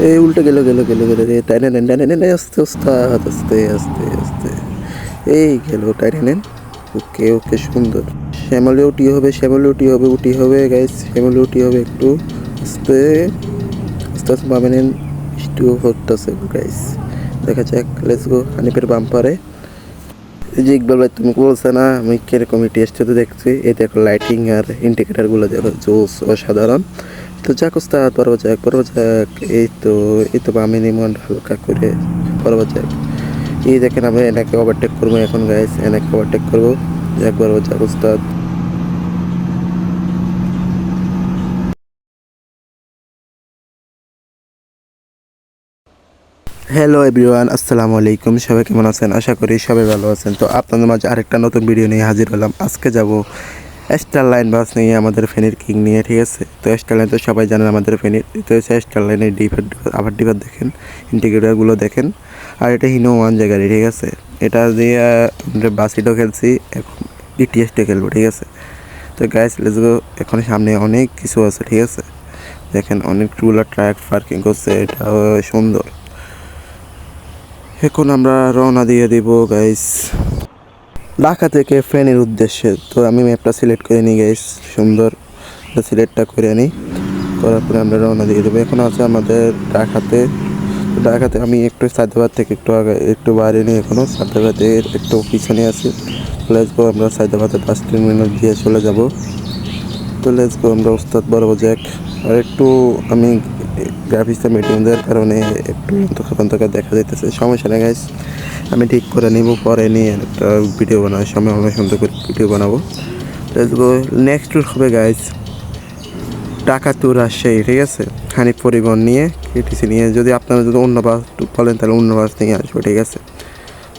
এই উল্টে গেল রে, টাইনে নেন আস্তে ওস্তাদ, আস্তে আস্তে আস্তে, এই গেল টাইনে নেন। ওকে ওকে, সুন্দর। শ্যামলে উটি হবে গাইস, শ্যামলে উটি হবে একটু আস্তে আস্তে আস্তে পাবে নেন। একটু হতেছে গাইস, দেখা যাক। Let's go. হানিফের বাম্পারে। এই যে ইকবাল ভাই, তুমি বলছে না আমি কিরকম টেস্টে তো দেখছি, এই দেখো লাইটিং আর ইন্ডিকেটারগুলো দেখো, জোস, অসাধারণ। তো যাক ওস্তাদ, পরব যাক। এই তো বামে নিমন হালকা করে পরব যাক। এই দেখেন আমি এনাকে ওভারটেক করবো এখন গাইস, এনাকে ওভারটেক করবো। যাক পরব যাক ওস্তাদ। হ্যালো এভরিওয়ান, আসসালামু আলাইকুম। সবাই কেমন আছেন? আশা করি সবাই ভালো আছেন। তো আপনাদের মাঝে আরেকটা নতুন ভিডিও নিয়ে হাজির হলাম। আজকে যাব স্টার লাইন বাস নিয়ে, আমাদের ফেনীর কিং নিয়ে, ঠিক আছে। তো স্টার লাইন তো সবাই জানেন আমাদের ফেনীর। তো হচ্ছে স্টার লাইনের ডিপার দেখেন, ইন্টিগ্রেটারগুলো দেখেন। আর এটা হিনো ওয়ান জায়গায়, ঠিক আছে। এটা দিয়ে আমরা বাসিটও খেলছি, এখন ইটিএসটে খেলবো, ঠিক আছে। তো গাইস লেটস গো। এখন সামনে অনেক কিছু আছে, ঠিক আছে। দেখেন অনেকগুলো ট্রাক পার্কিং করছে, এটা সুন্দর। এখন আমরা রওনা দিয়ে দিব গাইস ঢাকা থেকে ফেনীর উদ্দেশ্যে। তো আমি ম্যাপটা সিলেক্ট করে নিই গাইস, সুন্দর সিলেক্টটা করে নিই। করার পরে আমরা রওনা দিয়ে দেবো। এখন আছে আমাদের ঢাকাতে আমি একটু সায়দাবাদ থেকে একটু আগে, একটু বাইরে নিই, এখনও সায়দাবাদের একটু পিছনে আছি। লেটস গো, আমরা সায়দাবাদের বাস টার্মিনাল দিয়ে চলে যাব। তো লেটস গো, আমরা ওস্তাদ বরাবর জ্যাক। আর একটু আমি গ্রাফিক্সটা মিডিয়াম দেওয়ার কারণে একটু অন্ধকার দেখা যাইতেছে, সমস্যা নেই গাইস, আমি ঠিক করে নিব, পরে নিয়ে একটা ভিডিও বানানোর সময় অনেক সুন্দর করে ভিডিও বানাবো। Let's go. নেক্সট ট্যুর হবে গাইস ঢাকা টু রাজশাহী, ঠিক আছে। হানিফ পরিবহন নিয়ে, কেটিসি নিয়ে। যদি আপনারা যদি অন্য বাস বলেন তাহলে অন্য বাস নিয়ে আসবো, ঠিক আছে।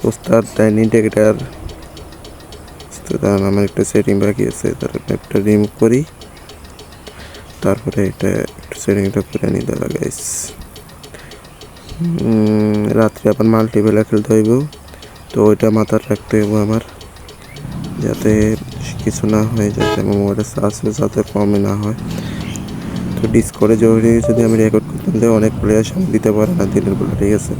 ওস্তাদ ইন্ডিকেটার, আমার একটা সেটিং বাকি আছে, তার একটা রিমুভ করি, তারপরে এটা একটু সেটিংটা করে নিতে হবে গাইস। রাত্রে আবার মাল্টিপ্লেয়ার খেলতে হইব, তো ওইটা মাথায় রাখতে হইব আমার, যাতে কিছু না হয়, যাতে আমার মোবাইলের চার্জ যাতে কমে না হয়। তো ডিসকর্ডে জরুরি যদি আমি রেকর্ড করতাম, যে অনেক প্লেয়ার সামনে দিতে পারে না দিনের বেলা, ঠিক আছে।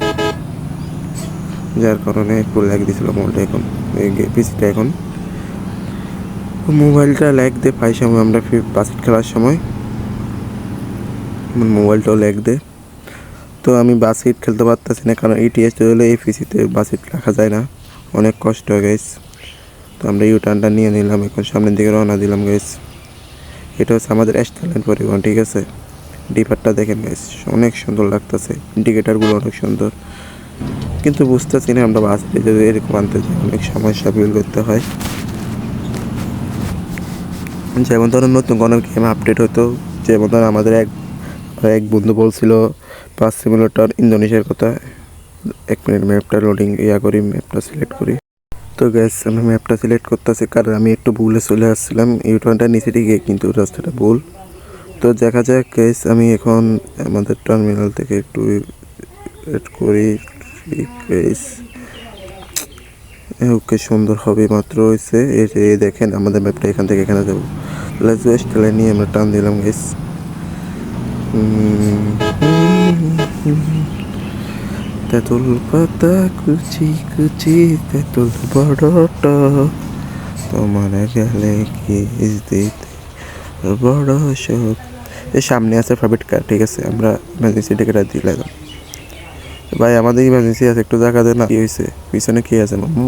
যার কারণে একটু ল্যাগ দিয়েছিল মোবাইলটা, এখন এই পিসিটা এখন মোবাইলটা ল্যাগ দিয়ে পাই সময় আমরা বাস্কেট খেলার সময় আমার মোবাইলটাও ল্যাগ দেয়। তো আমি বাস্কেট খেলতে পারতেছি না, কারণ ইটিএস হলে এই পিসিতে বাস্কেট রাখা যায় না, অনেক কষ্ট হয় গাইস। তো আমরা ইউটার্নটা নিয়ে নিলাম, এখন সামনের দিকে রওনা দিলাম গাইস। এটা হচ্ছে আমাদের স্টাইল পরিবহন, ঠিক আছে। ডিপারটা দেখেন গাইস, অনেক সুন্দর লাগতেছে, ইন্ডিকেটারগুলো অনেক সুন্দর। কিন্তু বুঝতেছি না আমরা বাসে যদি এরকম আনতে যাই, অনেক সমস্যা ফিল করতে হয়। যেমন ধরুন নতুন কোনো গেম আপডেট হতো, যেমন ধরুন আমাদের এক বন্ধু বলছিল পাঁচ সিমুলেটর ইন্দোনেশিয়ার কথা। 1 মিনিট, ম্যাপটা লোডিং করি, ম্যাপটা সিলেক্ট করি। তো গ্যাস আমি ম্যাপটা সিলেক্ট করতেছি, কারণ আমি একটু ভুলে চলে আসছিলাম, ইউটার্নটা নিচে দিকে কিন্তু রাস্তাটা ভুল। তো দেখা যাক গ্যাস, আমি এখন আমাদের টার্মিনাল থেকে একটু করি গ্যাস। ওকে, সুন্দর হবে মাত্র হয়েছে। এই দেখেন আমাদের ম্যাপটা এখান থেকে এখানে যাবো। লেটস গো, স্টেলার নিয়ে আমরা টান দিলাম গ্যাস। তেঁতুল পাতা কুচি কুচি, তেঁতুল বড়টা তোমার গেলে কিস দিতে বড় শোক। এর সামনে আছে প্রাইভেট কার, ঠিক আছে। আমরা ইমার্জেন্সি টিকেট দিলাম। ভাই আমাদের ইমার্জেন্সি আছে, একটু জায়গা দেন না। কি হয়েছে? পিছনে কে আছে মামু?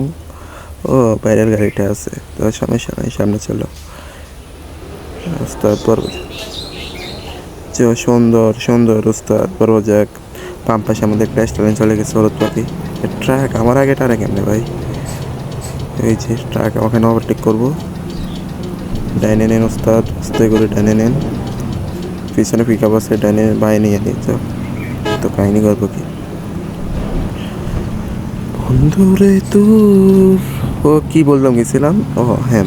ও, বাইরের গাড়িটা আছে, তো সমস্যা নাই, সামনে চলো। রাস্তার পর সুন্দর সুন্দর রাস্তার পর যাক। পাম্প পাশে আমাদের একটা স্ট্যান্ড চলে গেছে, হলুদ পাখি। ট্রাক আমার আগে টানে কেমনে ভাই? এই যে ট্রাক, ওখানে ওভারটেক করবো। ডাইনে নেন ওস্তাদ, আস্তে করে ডাইনে নেন। পিছনে পিক আপ আছে, ডাইনে বাই নিয়ে নিচ্ছ। তো কাহিনী করবো কি বন্ধুরে তোর। ও কি বললাম গেছিলাম, ও হ্যাঁ,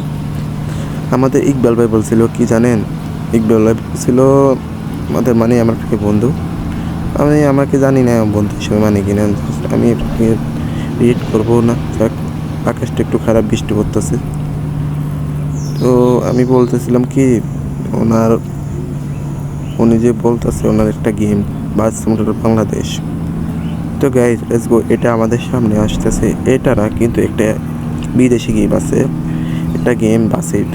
আমাদের ইকবাল ভাই বলছিল কি জানেন? ইকবাল ভাই বলছিল আমাদের, মানে আমার প্রিয় বন্ধু, আমি আমাকে জানি না বন্ধু হিসেবে মানে কিনা, আমি রিড করবো না। যাক, আকাশটা একটু খারাপ, বৃষ্টি পড়তেছে। তো আমি বলতেছিলাম কি, উনি যে বলতেছে ওনার একটা গেম বাস মোটর বাংলাদেশ। তো গাইজ লেটস গো। এটা আমাদের সামনে আসতেছে, এটা না কিন্তু একটা বিদেশি গেম আছে, একটা গেম বাসেট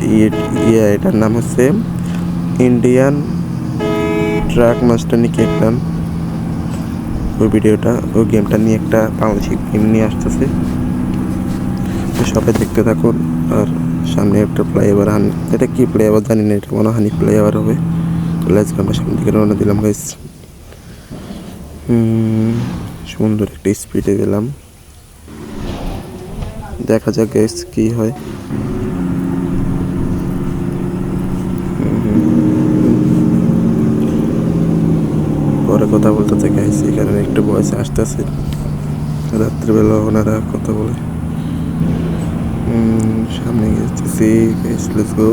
এটার নাম হচ্ছে ইন্ডিয়ান ট্রাক মাস্টার নিয়ে একটা ওই ভিডিওটা, ওই গেমটা নিয়ে একটা বাংলাদেশি গেম নিয়ে আসতেছে। তো সবাই দেখতে থাকুন। আর সামনে একটা ফ্লাইওভার, এটা কি ফ্লাইওভার জানি না, এটা মনে হানি ফ্লাইওভার হবে। তো লেটস গো, আমরা সামনে দিকে রওনা দিলাম গাইস। সুন্দর একটা স্পিডে গেলাম, দেখা যাক গাইস কি হয়। পরে কথা বলতে গাইস, এখানে একটু বয়সে আসতেছে, রাত্রিবেলা ওনারা কথা বলে। সামনে গেছি গাইস, লেটস গো।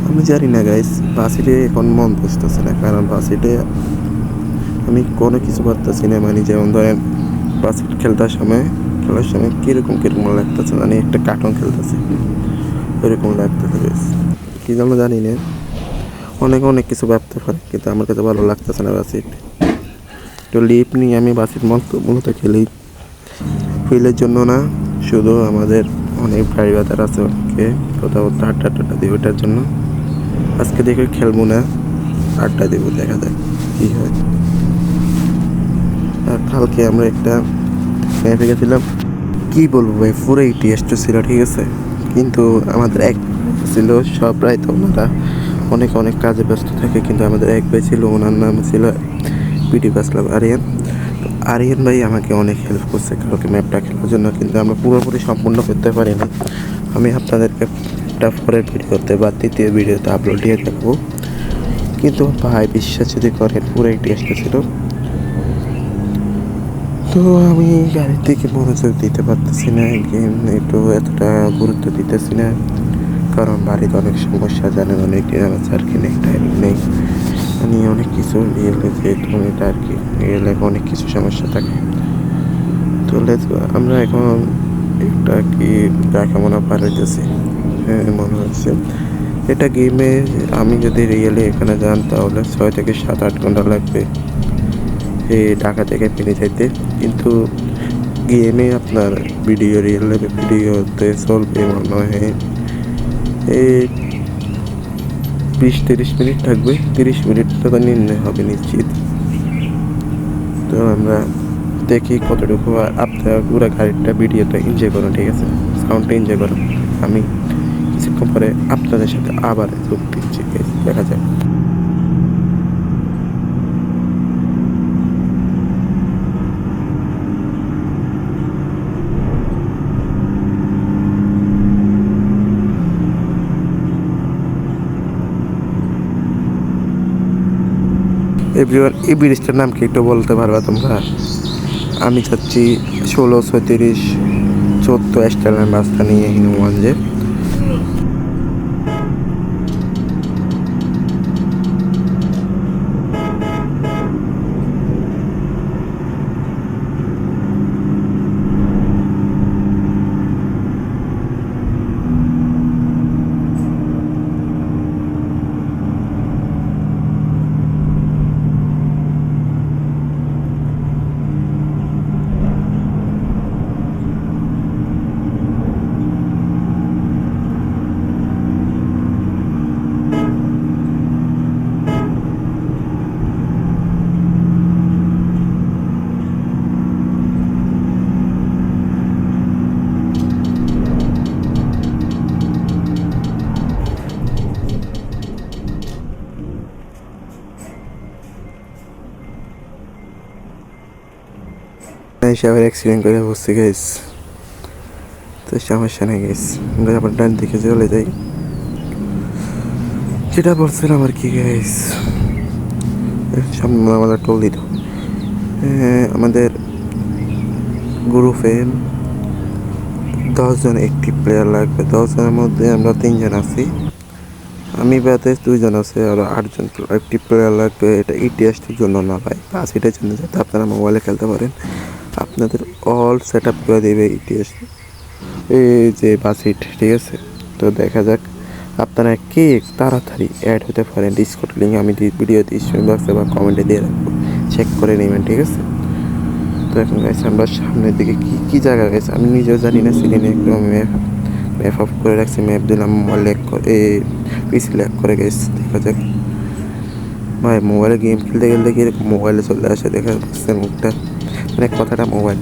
আমি জানি না গাইস, বাসিটে এখন মন বসতেছে না, কারণ বাসিটে আমি কোনো কিছু পারতেছি না। মানে যেমন ধরেন বাসিট খেলার সময় কীরকম লাগতেছে, মানে একটা কার্টুন খেলতেছে ওইরকম লাগতেছে গাইস। কী যেন জানি না, অনেক কিছু ভাবতে পারে, কিন্তু আমার কাছে ভালো লাগতেছে না বাসিট। তো লিপ নিয়ে আমি বাসিট মূলত খেলি ফিলের জন্য না, শুধু আমাদের অনেক ভাই বাদার আছে, অনেকে কথাবার্তা আড্ডা দিয়ে ওটার জন্য। আজকে দেখে খেলবো না, আড্ডা দেবো, দেখা যাক কী হয়। আর কালকে আমরা একটা ম্যাপে গেছিলাম, কী বলবো ভাই, পুরো টেস্ট ছিল, ঠিক আছে। কিন্তু আমাদের এক ছিল, সব প্রায় তো ওনারা অনেক কাজে ব্যস্ত থাকে, কিন্তু আমাদের এক ভাই ছিল, ওনার নাম ছিল পিটি বাসলাম আরিয়ান ভাই আমাকে অনেক হেল্প করছে কালকে ম্যাপটা খেলার জন্য, কিন্তু আমরা পুরোপুরি সম্পূর্ণ করতে পারিনি। আমি আপনাদেরকে একটা পরের ভিডিওতে বা তৃতীয় ভিডিওতে আপলোড দিয়ে দেখবো। কিন্তু ভাই বিশ্বাস যদি করেন, পুরো টেস্ট ছিল। তো আমি গাড়ির দিকে মনোযোগ দিতে পারতেছি না, গেম একটু এতটা গুরুত্ব দিতেছি না, কারণ বাড়িতে অনেক সমস্যা জানেন, অনেক দিন আমার চাকরি নেই, টাইমিং নেই, মানে অনেক কিছু রিয়েলে যেহেতু এটা আর কি, রিয়েলে অনেক কিছু সমস্যা থাকে। তো আমরা এখন একটা কি দেখামোনা পারাইতেছি। হ্যাঁ মনে হচ্ছে এটা গেমে আমি যদি রিয়েলি এখানে যান তাহলে 6 থেকে 7-8 ঘন্টা লাগবে এই ঢাকা থেকে ফিরে যাইতে, কিন্তু গেমে আপনার ভিডিওতে চলবে মনে হয় এই 20-30 মিনিট থাকবে, 30 মিনিট তো নির্ণয় হবে নিশ্চিত। তো আমরা দেখি কতটুকু, আপনার পুরো গাড়িটা ভিডিওটা এনজয় করুন, ঠিক আছে, সাউন্ডটা এনজয় করুন। আমি কিছুক্ষণ পরে আপনাদের সাথে আবার যোগ দিচ্ছি, দেখা যাক। এভরিওয়ান, এই ব্রিজটার নাম কি একটু বলতে পারবা তোমরা? আমি চাচ্ছি 16-36-14 স্টাইলের রাস্তা নিয়ে হিনুগঞ্জে। এসে আবার অ্যাক্সিডেন্ট করে বসছে গাইস। তো সমস্যা নেই গাইস, আমরা আবার ডান দিকে চলে যাই। যেটা বলছিলাম আর কি গাইস, সামনে আমাদের টোল দিত। আমাদের গ্রুপে 10 জন অ্যাক্টিভ প্লেয়ার লাগবে, 10 জনের মধ্যে আমরা 3 জন আছি, আমি বাদে 2 জন আছে, আরও 8 জন অ্যাক্টিভ প্লেয়ার লাগবে। এটা ইটিএসটির জন্য না ভাই, বাসিটের জন্য, যাতে আপনারা মোবাইলে খেলতে পারেন। আপনাদের অল সেট আপ করে দেবে ইটিএস, এই যে বাসিট, ঠিক আছে। তো দেখা যাক আপনারা কে তাড়াতাড়ি অ্যাড হতে পারেন ডিসকর্ড লিঙ্ক আমি ভিডিও ডিসক্রিপশন বক্সে বা কমেন্টে দিয়ে রাখবো, চেক করে নেবেন, ঠিক আছে? তো এখন গাইছে আমরা সামনের দিকে কী জায়গা গেছে আমি নিজেও জানি না, সিরিনে একটু আমি ম্যাপ অফ করে রাখছি, ম্যাপ দিলাম, মোবাইল ল্যাক করে পিসি ল্যাক করে গেছে। দেখা যাক ভাই, মোবাইলে গেম খেলতে খেলতে কি এরকম মোবাইলে চলে আসে, দেখা যাচ্ছে মুখটা, মানে কথাটা মোবাইল।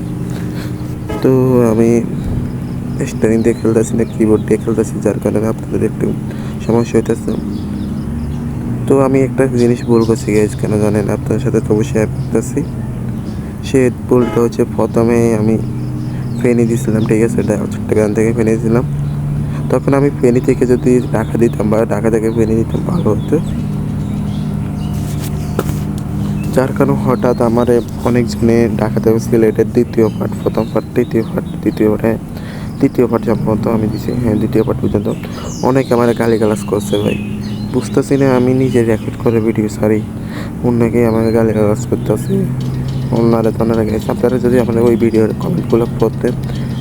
তো আমি স্টারিং দিয়ে খেলতেছি না কিবোর্ড দিয়ে খেলতেছি, যার কারণে আপনাদের একটু সমস্যা হইতেছে। তো আমি একটা জিনিস ভুল করছি গাইজ, কেন জানেন? আপনাদের সাথে তবু শেয়ার করতেছি। সে ভুলটা হচ্ছে, প্রথমে আমি ফেনি দিয়েছিলাম, ঠিক আছে, চট্টগ্রাম থেকে ফেনি দিয়েছিলাম। তখন আমি ফেনি থেকে যদি ঢাকা দিতাম বা ঢাকা থেকে ফেনি দিতাম ভালো হতো, যার কারণে হঠাৎ আমার অনেকজনে ঢাকা থেকে সিলেটের দ্বিতীয় পার্ট, প্রথম পার্ট, দ্বিতীয় পার্ট সম্ভবত আমি দিছি, হ্যাঁ দ্বিতীয় পার্ট পর্যন্ত অনেকে আমার গালিগালাজ করছে ভাই। বুঝতেছি না, আমি নিজে রেকর্ড করে ভিডিও সারি, অন্যকে আমাকে গালিগালাজ করতেছে, ওনারা গেছে। আপনারা যদি আপনার ওই ভিডিওর কমেন্টগুলো পড়তেন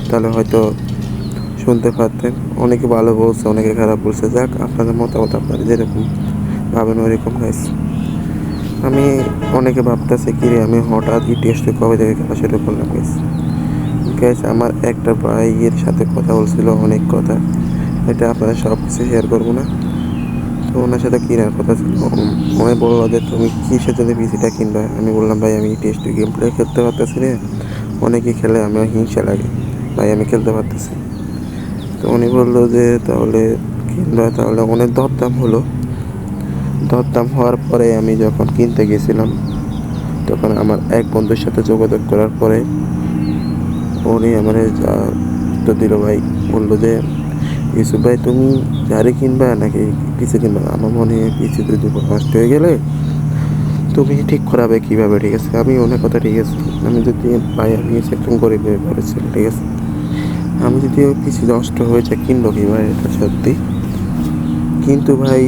তাহলে হয়তো শুনতে পারতেন। অনেকে ভালো বলছে, অনেকে খারাপ বলছে, যাক আপনাদের মতামত আপনারা যেরকম ভাবেন ওইরকম গাইছে। আমি অনেকে ভাবতেছে কি রে, আমি হঠাৎ টেস্ট কবে থেকে খেলা শুরু করলাম গ্যাস। আমার একটা ভাইয়ের সাথে কথা বলছিল, অনেক কথা, এটা আপনারা সব কিছু শেয়ার করবো না। তো ওনার সাথে কেনার কথা ছিল, মনে বললো যে তুমি কিসের জন্য পিসিটা কিনবা। আমি বললাম ভাই আমি টেস্ট গেম প্লে খেলতে পারতেছি রে, অনেকেই খেলে, আমার হিংসা লাগে ভাই, আমি খেলতে পারতেছি। তো উনি বললো যে তাহলে কিনবা, তাহলে অনেক দরদাম হলো। দরদাম হওয়ার পরে আমি যখন কিনতে গেছিলাম, তখন আমার এক বন্ধুর সাথে যোগাযোগ করার পরে উনি আমার যা তো দিল ভাই, বললো যে ইউসুফ ভাই তুমি গাড়ি কিনবা নাকি পিসি কিনবা? আমার মনে হয় পিসি যদি নষ্ট হয়ে গেলে তুমি ঠিক করাবে কীভাবে, ঠিক আছে? আমি ওনার কথা ঠিক আছে, আমি যদি ভাই আমি একদম গরিব হয়ে পড়েছিল, ঠিক আছে, আমি যদি ওই পিসি নষ্ট হয়ে যায় কিনবো কি ভাই, এটা সত্যি। কিন্তু ভাই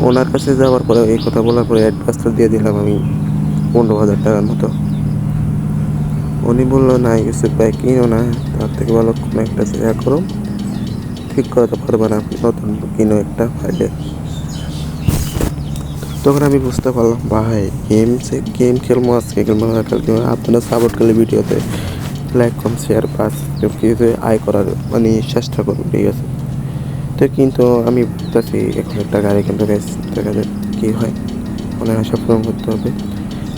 ওনার কাছে যাওয়ার পরে এই কথা বলার পরে অ্যাডভান্সটা দিয়ে দিলাম আমি 15,000 টাকার মতো। উনি বললো না ইউসুফ ভাই কিনো না, তার থেকে ভালো কোনো একটা জায়গা করো, ঠিক করাতে পারবে না, নতুন কিনো একটা ফাইলে। তখন আমি বুঝতে পারলাম ভাই গেম খেলবো, আজকে খেলবো না কালকে, আপনারা সাপোর্ট করলে ভিডিওতে লাইক কম শেয়ার পাস আয় করার মানে চেষ্টা করুন, ঠিক আছে? তো কিন্তু আমি ভাবতেছি এখন একটা গাড়ি কিনতে গেছি, দেখা যাক কী হয়, অনেক আশা পূরণ করতে হবে।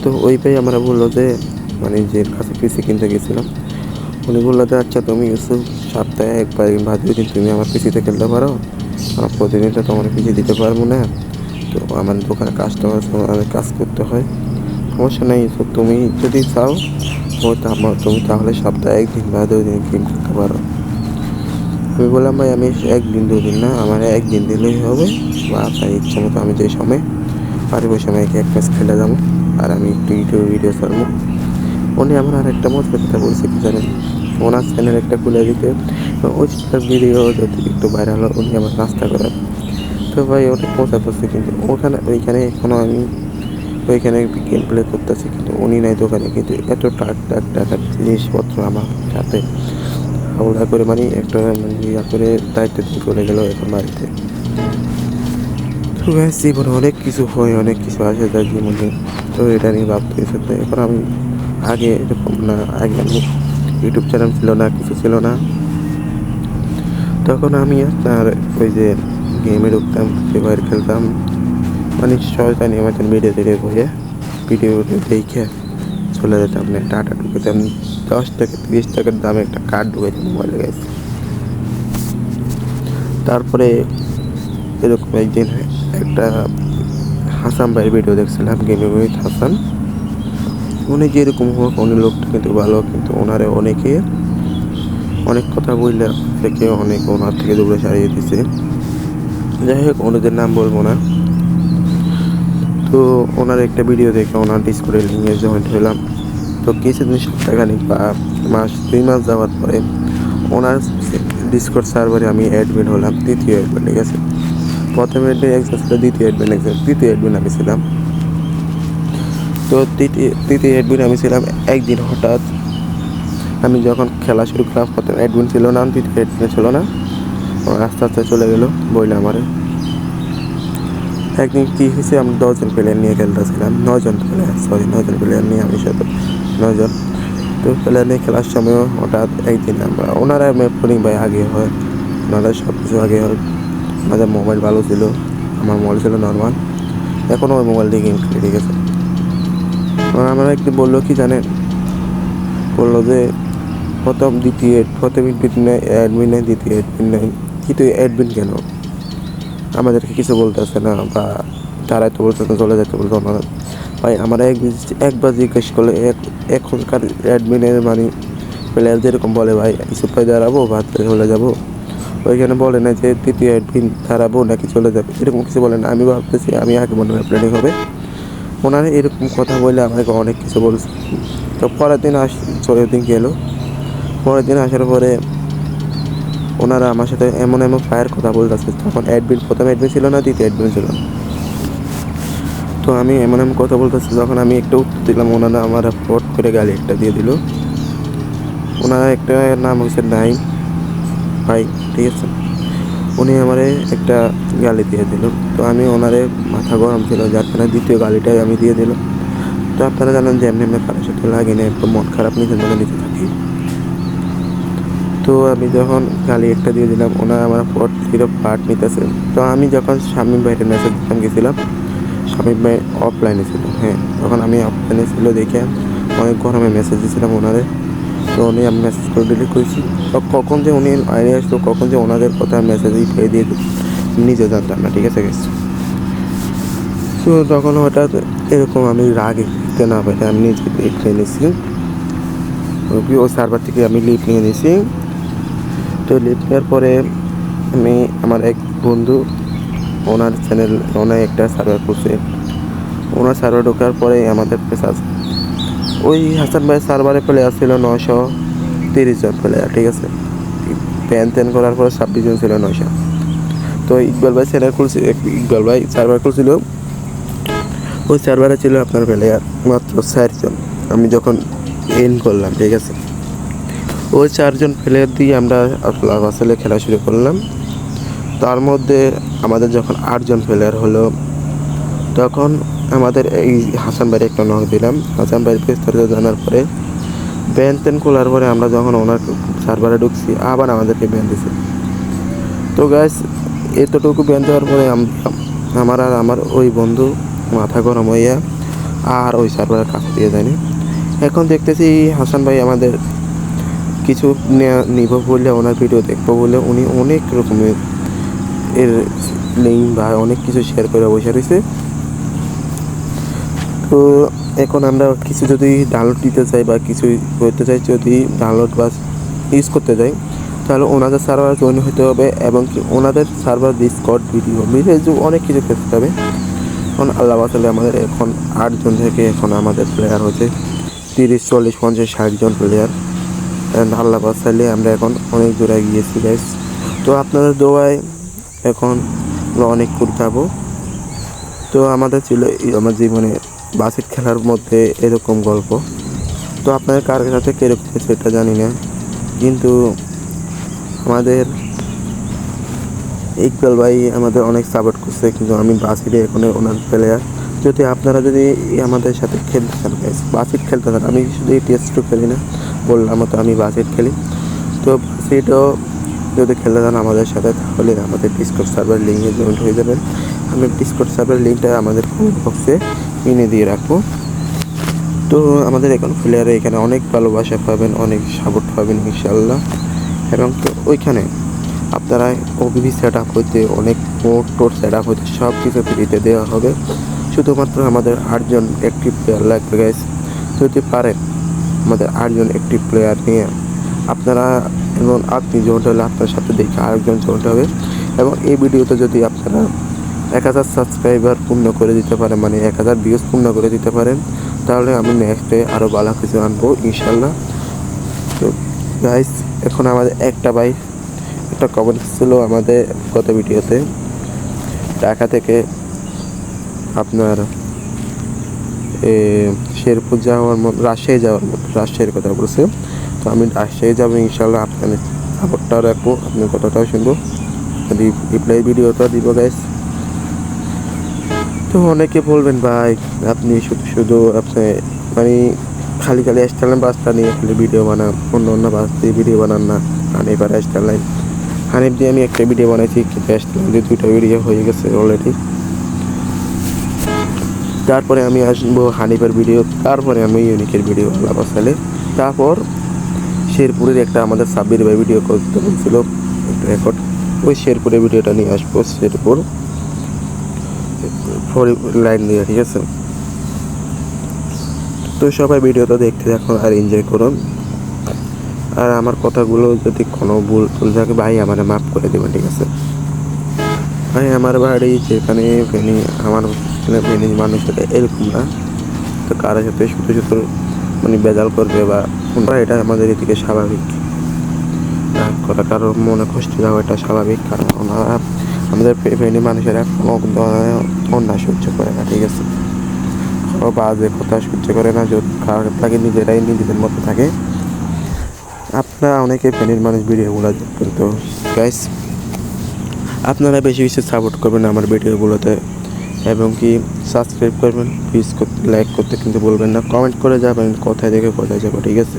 তো ওই ভাই আমরা বললো যে মানে যে কাছে পিসি কিনতে গেছিলাম, উনি বললো যে আচ্ছা তুমি ইউসুফ সপ্তাহে একবার বা 2 দিন তুমি আমার পিসিতে খেলতে পারো, আমার প্রতিদিন তো তোমার পিসি দিতে পারবো না, তো আমার দোকানে কাস্টমার আমাদের কাজ করতে হয়, সমস্যা নেই। তো তুমি যদি চাও তুমি তাহলে সপ্তাহে 1 দিন বা 2 দিন গেম খেলতে পারো। আমি বললাম ভাই আমি 1 দিন 2 দিন না, আমার 1 দিন দিলেই হবে, বা আপনার ইচ্ছা মতো আমি যে সময় পারবো ওই সময় এক ম্যাচ খেলে যাবো, আর আমি একটু ইউটিউবে ভিডিও ছাড়বো। উনি আমার আর একটা মজার কথা বলছে কি জানেন, ওনার চ্যানেল একটা খুলে দিতে, ওই ভিডিও যদি একটু ভাইরাল হয় উনি আমার নাস্তা করার। তো ভাই অনেক মজা করছে, কিন্তু ওইখানে এখনও আমি ওইখানে গেম প্লে করতেছি, কিন্তু উনি নাই দোকানে, কিন্তু এত টাকার জিনিসপত্র আমার সাথে হাওড়া করে মানে একটা মানে ইয়া করে দায়িত্ব দিয়ে চলে গেল এখন বাড়িতে। তো ব্যাস জীবনে অনেক কিছু হয়, অনেক কিছু আসে যায় জীবনে, তো এটা নিয়ে ভাবতেছি। তো এখন আমি আগে এরকম না, আগে আমি ইউটিউব চ্যানেল ছিল না, কিছু ছিল না, তখন আমি আপনার ওই যে গেমে ঢুকতাম, ফ্রি ফায়ার খেলতাম, মানে শয়তানি মতন ভিডিও বইয়ে ভিডিও দেখে চলে যেতাম, ডাটা ঢুকেতাম, 10 থেকে 30 টাকার দামে একটা কার্ড ঢুকেতাম মোবাইলে গেছে। তারপরে এরকম একদিন একটা হাসান ভাইয়ের ভিডিও দেখছিলাম, গেমিং উইথ হাসান। উনি যেরকম হোক উনি লোকটা কিন্তু ভালো, কিন্তু ওনারে অনেকে অনেক কথা বললে থেকে অনেক ওনার থেকে দূরে সারিয়ে দিছে। যাই হোক ওনাদের নাম বলবো না। তো ওনার একটা ভিডিও দেখে ওনার ডিসকর্ডের লিঙ্কে জয়েন্ট হলাম। তো কিছুদিন সপ্তাহখানিক বা মাস 2 মাস যাওয়ার পরে ওনার ডিসকর্ড সার্ভারে আমি অ্যাডমিন হলাম, তৃতীয় অ্যাডমিন, ঠিক আছে? প্রথম অ্যাডমিন একজন ছিল, দ্বিতীয় অ্যাডমিন একজন, তৃতীয় অ্যাডমিন আমি ছিলাম। তো তৃতীয় অ্যাডমিন আমি ছিলাম। একদিন হঠাৎ আমি যখন খেলা শুরু করলাম, প্রথম অ্যাডমিন ছিল না, তৃতীয় অ্যাডমিন ছিল না, আস্তে আস্তে চলে গেল বইলে আমারে। একদিন কী হয়েছে, আমি 10জন প্লেয়ার নিয়ে খেলতেছিলাম, 9জন প্লেয়ার নিয়ে, আমি সাথে 9জন। তো প্লেয়ার নিয়ে খেলার সময়ও হঠাৎ একদিন আমরা ওনারা ম্যাপ করিং ভাই আগে হয়, ওনারা সব কিছু আগে হয়। আমাদের মোবাইল ভালো ছিল, আমার মোবাইল ছিল নর্মাল, এখনও ওই মোবাইল দিয়ে গেম খেলে, ঠিক আছে। আমরা একদিন বললো কি জানেন, বললো যে প্রথম অ্যাডমিন নেই, দ্বিতীয় অ্যাডমিন নেই, কিন্তু অ্যাডমিন কেন আমাদেরকে কিছু বলতেছে না, বা তারাই তো বলতেছে চলে যেতে বলতো ওনারা। ভাই আমরা একবার জিজ্ঞেস করলে এখনকার অ্যাডমিনের মানে প্লেয়ার যেরকম বলে ভাই ইসুফ ভাই দাঁড়াবো বা চলে যাবো, ওইখানে বলে না যে তৃতীয় অ্যাডমিন দাঁড়াবো নাকি চলে যাবে, এরকম কিছু বলে না। আমি ভাবতেছি আমি আগে মনে হয় প্ল্যানিং হবে, ওনারা এরকম কথা বলে আমাকে অনেক কিছু বলছে। তো পরের দিন গেল, পরের দিন আসার পরে ওনারা আমার সাথে এমন ফায়ার কথা বলতেছে। তখন প্রথম অ্যাডমিন ছিল না, দ্বিতীয় অ্যাডমিন ছিল না। তো আমি এমন কথা বলতেছি, যখন আমি একটা উত্তর দিলাম ওনারা আমার ফট করে গালি একটা দিয়ে দিল। ওনারা একটা নাম হচ্ছে নাইম ভাই, ঠিক আছে, উনি আমারে একটা গালি দিয়ে দিল। তো আমি ওনারে মাথা গরম ছিল, যার কারণে দ্বিতীয় গালিটাই আমি দিয়ে দিল। তো আপনারা জানেন যে এমনি কারোর সাথে লাগে না, একটু মন খারাপ নিজের মধ্যে নিতে থাকি। তো আমি যখন গালি একটা দিয়ে দিলাম, ওনারা আমার পার্ট নিতেছে। তো আমি যখন শামীম ভাইয়ের মেসেজ দিতাম গেছিলাম, শামীম ভাই অফলাইনে ছিল, হ্যাঁ তখন আমি অফলাইনে ছিল দেখে অনেক গরমে মেসেজ দিয়েছিলাম ওনারে। তো উনি আমি মেসেজ করে ডিলিট করেছি। কখন যে উনি আইডিয়া আসলো, কখন যে ওনাদের কথা মেসেজই পেয়ে দিয়ে নিজে জানতাম না, ঠিক আছে গেছে। তো তখন হঠাৎ এরকম আমি রাগে না পেলে আমি নিজে লিভ নিয়ে নিয়েছি, ওই সার্ভার থেকে আমি লিভ নিয়ে নিয়েছি। তো লিভ নেওয়ার পরে আমি আমার এক বন্ধু ওনার একটা সার্ভার করছে, ওনার সার্ভার ঢোকার পরে আমাদের পেশা ওই হাসান ভাইয়ের সার্ভারে প্লেয়ার ছিল 930 জন প্লেয়ার, ঠিক আছে। ত্যান করার পরে 26 জন ছিল 900। তো ইকবাল ভাই সার্ভার খুলছিল, ওই সার্ভারে ছিল আপনার প্লেয়ার মাত্র 4 জন। আমি যখন এন্ড করলাম, ঠিক আছে, ওই 4 জন প্লেয়ার দিয়ে আমরা আসলে খেলা শুরু করলাম। তার মধ্যে আমাদের যখন 8 জন প্লেয়ার হলো, তখন আমাদের এই হাসান ভাইয়ের একটা নক দিলাম। হাসান ভাইয়ের বিস্তারিত জানার পরে ব্যান খোলার পরে আমরা যখন ওনার সার্ভারে ঢুকছি, আবার আমাদেরকে ব্যান দিছে। তো গাইস এতটুকু ব্যান দেওয়ার পরে আমার ওই বন্ধু মাথা গরম হইয়া আর ওই সার্ভারের কাছে দিয়ে যায়নি। এখন দেখতেছি হাসান ভাই আমাদের কিছু নিব বললে, ওনার ভিডিও দেখবো বলে উনি অনেক রকমের এর লিঙ্ক বা অনেক কিছু শেয়ার করে বসে রয়েছে। তো এখন আমরা কিছু যদি ডাউনলোড দিতে চাই বা কিছু করতে চাই, যদি ডাউনলোড বা ইউজ করতে চাই, তাহলে ওনাদের সার্ভার জয়েন হতে হবে, এবং কি ওনাদের সার্ভার ডিসকর্ড ভিডিও অনেক কিছু করতে হবে। এখন আল্লাহ বাসালে আমাদের এখন 8 জন থেকে এখন আমাদের প্লেয়ার হচ্ছে 30, 40, 50, 60 জন প্লেয়ার। আল্লাহ বাসালে আমরা এখন অনেক দূরে গিয়েছি গাইস। তো আপনাদের দোয়ায় এখন আমরা অনেক দূর যাবো। তো আমাদের ছিল আমার জীবনে বাস্কেট খেলার মধ্যে এরকম গল্প। তো আপনাদের কার সাথে কীরকম হয়েছে এটা জানি না, কিন্তু আমাদের ইকবাল ভাই আমাদের অনেক সাপোর্ট করছে, কিন্তু আমি বাস্কেটে এখন ওনার প্লেয়ার। যদি আপনারা যদি আমাদের সাথে খেলতে চান, বাস্কেট খেলতে চান, আমি শুধু টেস্টও খেলি না, বললাম তো আমি বাস্কেট খেলি। তো বাস্কেটও যদি খেলতে চান আমাদের সাথে, তাহলে আমাদের ডিসকর্ড সার্ভার লিঙ্কে জয়েন্ট হয়ে যাবেন। আমি ডিসকর্ড সার্ভার লিঙ্কটা আমাদের কমেন্ট বক্সে কিনে দিয়ে রাখবো। তো আমাদের এখন প্লেয়ারে এখানে অনেক ভালোবাসা পাবেন, অনেক সাপোর্ট পাবেন ইনশাল্লাহ। এবং তো ওইখানে আপনারা ওবিবি সেট আপ হইতে অনেক মোট সেট আপ হইতে সব কিছু ফ্রিতে দেওয়া হবে। শুধুমাত্র আমাদের 8 জন অ্যাক্টিভ প্লেয়ার লাগবে গাইস। যদি পারেন আমাদের 8 জন অ্যাক্টিভ প্লেয়ার নিয়ে আপনারা, এবং আপনি জয়েন্ট হলে আপনার সাথে দেখে আরেকজন জয়েন্ট হবে। এবং এই ভিডিওতে যদি আপনারা 1000 সাবস্ক্রাইবার পূর্ণ করে দিতে পারেন, মানে 1000 ভিউজ পূর্ণ করে দিতে পারেন, তাহলে আমি নেক্সটে আরও ভালো কিছু আনবো ইনশাল্লাহ। তো গাইস এখন আমাদের একটা কমেন্ট ছিল আমাদের গত ভিডিওতে, ঢাকা থেকে আপনার শেরপুর যাওয়ার মতো, রাজশাহীর কথা বলছে। তো আমি রাজশাহী যাবো ইনশাল্লাহ, আপনাদের সাপোর্টটাও রাখবো, আপনার কথাটাও শুনবো। রিপ্লাই ভিডিওটা দিব গাইস। তো অনেকে বলবেন ভাই আপনি শুধু আপনি মানে খালি স্টারলাইন বাসটা নিয়ে খালি ভিডিও বানান, অন্য বাস দিয়ে ভিডিও বানান না। হানিফ আর স্টারলাইন, হানিফ দিয়ে আমি একটা ভিডিও বানাইছি, কিন্তু স্টারলাইন দিয়ে 2টা ভিডিও হয়ে গেছে অলরেডি। তারপরে আমি আসবো হানিফের ভিডিও, তারপরে আমি ইউনিকের ভিডিও আলাপ আসালে, তারপর শেরপুরের একটা আমাদের সাব্বির ভাই ভিডিও করতে বলছিল রেকর্ড, ওই শেরপুরের ভিডিওটা নিয়ে আসবো। শেরপুর লাইন দিয়ে, ঠিক আছে। তো সবাই ভিডিওটা দেখতে থাকুন আর এনজয় করুন। আর আমার কথাগুলো যদি কোনো ভুল থাকে ভাই আমার মাফ করে দেবেন, ঠিক আছে ভাই। আমার বাড়ি যেখানে ফেনী, আমার ফেনী মানুষের এরকম না, তো কারোর সাথে শুধু মানে বেজাল করবে বা এটা আমাদের এদিকে স্বাভাবিক কথা, কারোর মনে কষ্ট দেওয়া এটা স্বাভাবিক, কারণ ওনারা আমাদের ফেনী মানুষেরা কোনো ধরনের অন্যায় সহ্য করে না, ঠিক আছে। বাজে কথা সহ্য করে না, যদি খারাপ লাগে নিজেরাই নিজেদের মতো থাকে। আপনারা অনেকে ফেনীর মানুষ ভিডিওগুলো দেখবেন, তো গাইস আপনারা বেশি সাপোর্ট করবেন আমার ভিডিওগুলোতে, এবং কি সাবস্ক্রাইব করবেন, প্লিজ লাইক করতে কিন্তু বলবেন না, কমেন্ট করে যাবেন কোথায় দেখে কোথায় যাবো, ঠিক আছে।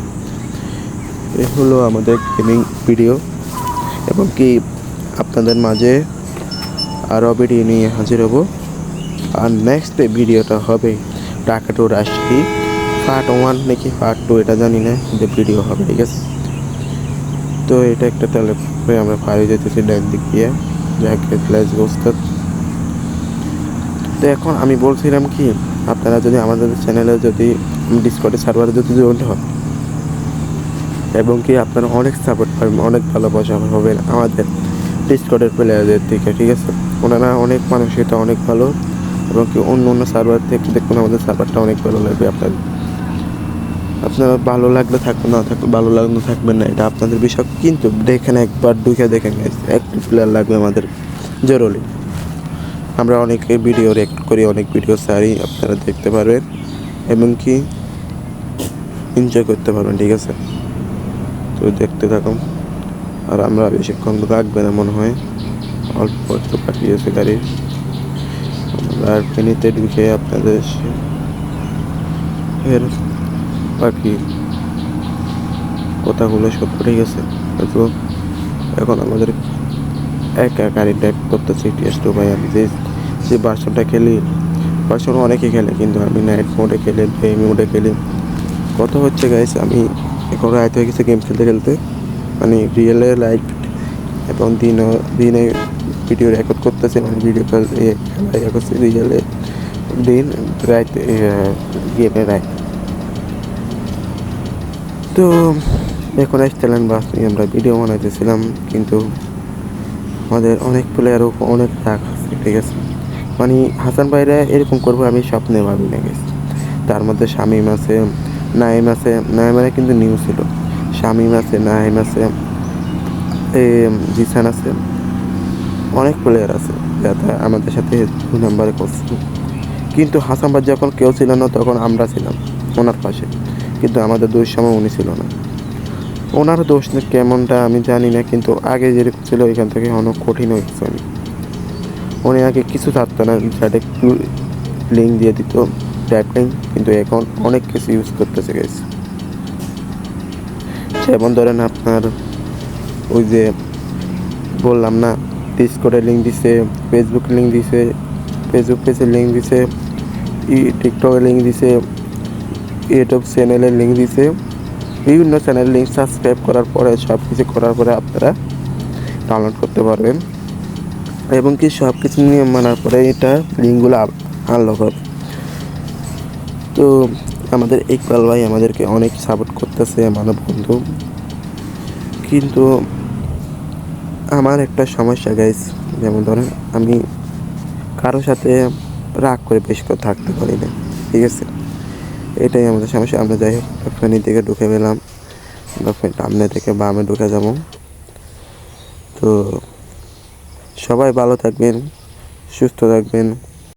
এ হলো আমাদের গেমিং ভিডিও, এবং কি আপনাদের মাঝে আরও ভিডিও নিয়ে হাজির হব। আর নেক্সট ভিডিওটা হবে ঢাকা টু রাজশাহী পার্ট 1 নাকি পার্ট 2 এটা জানি না, কিন্তু ভিডিও হবে, ঠিক আছে। তো এটা একটা তাহলে আমরা পাড়ি যেতেছি ডাক দিক দিয়ে, যাকে ক্লাস গোস্তাদ। তো এখন আমি বলছিলাম কি, আপনারা যদি আমাদের চ্যানেলে যদি ডিসকর্ডে সার্ভারে যদি জয়েন্ট হন, এবং কি আপনারা অনেক সাপোর্ট পাবেন, অনেক ভালোবাসা হবেন আমাদের ডিসকর্ডের প্লেয়ারদের থেকে, ঠিক আছে। ওনারা অনেক মানুষ, এটা অনেক ভালো, এবং কি অন্য সার্ভার থেকে দেখুন আমাদের সার্ভারটা অনেক ভালো লাগবে আপনারা ভালো লাগলে থাকবে, না থাকবে ভালো লাগলে থাকবেন না, এটা আপনাদের বিষয়, কিন্তু দেখেন একবার ঢুকে দেখেন একটি প্লেয়ার লাগবে আমাদের জরুরি। আমরা অনেকে ভিডিও রেকর্ড করি, অনেক ভিডিও ছাড়ি, আপনারা দেখতে পারবেন এবং কি এনজয় করতে পারবেন, ঠিক আছে। তো দেখতে থাকুন, আর আমরা বেশিক্ষণ রাখবে না মনে হয়, অল্প একটু পাঠিয়েছে গাড়ি। আর ফেনীতে ঢুকে আপনাদের এর বাকি কথাগুলো সত্য, ঠিক আছে। তো এখন আমাদের একা গাড়ি ড্রাইভ করতেছি টেস্ট ভাই। আমি যে ভার্সনটা খেলি, ভার্সন অনেকে খেলে, কিন্তু আমি নাইট মোডে খেলি, গেম মোডে খেলি। কথা হচ্ছে গাইস, আমি এখন রাত হয়ে গেছে গেম খেলতে, মানে রিয়েলে লাইভ এবং দিনে ভিডিও রেকর্ড করতেছে, মানে ভিডিও খেলা করছে রিয়েলে দিন রাত, গেমে রাত। তো এখন স্টাইলাইন বাস নিয়ে আমরা ভিডিও বানাইতেছিলাম, কিন্তু আমাদের অনেক প্লেয়ারও অনেক রাগ আছে, ঠিক আছে। মানে হাসান ভাইরা এরকম করবো আমি স্বপ্নে ভাবি না গেছি। তার মধ্যে শামিম আছে, নাইম আছে, নাইমেরা কিন্তু নিউ ছিল, শামিম আছে, নাইম আছে, জিসান আছে, অনেক প্লেয়ার আছে যাতে আমাদের সাথে 2 নম্বরে করছে। কিন্তু হাসান ভাই যখন কেউ ছিল না, তখন আমরা ছিলাম ওনার পাশে, কিন্তু আমাদের দোষ সময় উনি ছিল না। ওনার দোষ কেমনটা আমি জানি না, কিন্তু আগে যেরকম ছিল এখান থেকে অনেক কঠিন হয়ে গেছে। উনি আগে কিছু থাকতো না, ডাইরেক্ট লিঙ্ক দিয়ে দিত ট্যাপলিং, কিন্তু এখন অনেক কিছু ইউজ করতেছে গেছে। যেমন ধরেন আপনার ওই যে বললাম না, ডিসকর্ডের লিঙ্ক দিছে, ফেসবুক লিঙ্ক দিছে, ফেসবুক পেজের লিঙ্ক দিছে, টিকটকের লিঙ্ক দিছে, ইউটিউব চ্যানেলের লিঙ্ক দিছে, বিভিন্ন চ্যানেলের লিঙ্ক সাবস্ক্রাইব করার পরে, সব কিছু করার পরে আপনারা ডাউনলোড করতে পারবেন, এবং কি সব কিছু নিয়ম মানার পরে এটা লিঙ্কগুলো আনলক হবে। তো আমাদের ইকবাল ভাই আমাদেরকে অনেক সাপোর্ট করতেছে, আমার বন্ধু। কিন্তু আমার একটা সমস্যা গাইস, যেমন ধরেন আমি কারোর সাথে রাগ করে বেশি করে থাকতে পারি না, ঠিক আছে। এটাই আমাদের সমস্যা। আমরা যাই হোক ফেনী থেকে ঢুকে পেলাম, বা সামনে থেকে বামে ঢুকে যাব। তো সবাই ভালো থাকবেন, সুস্থ থাকবেন।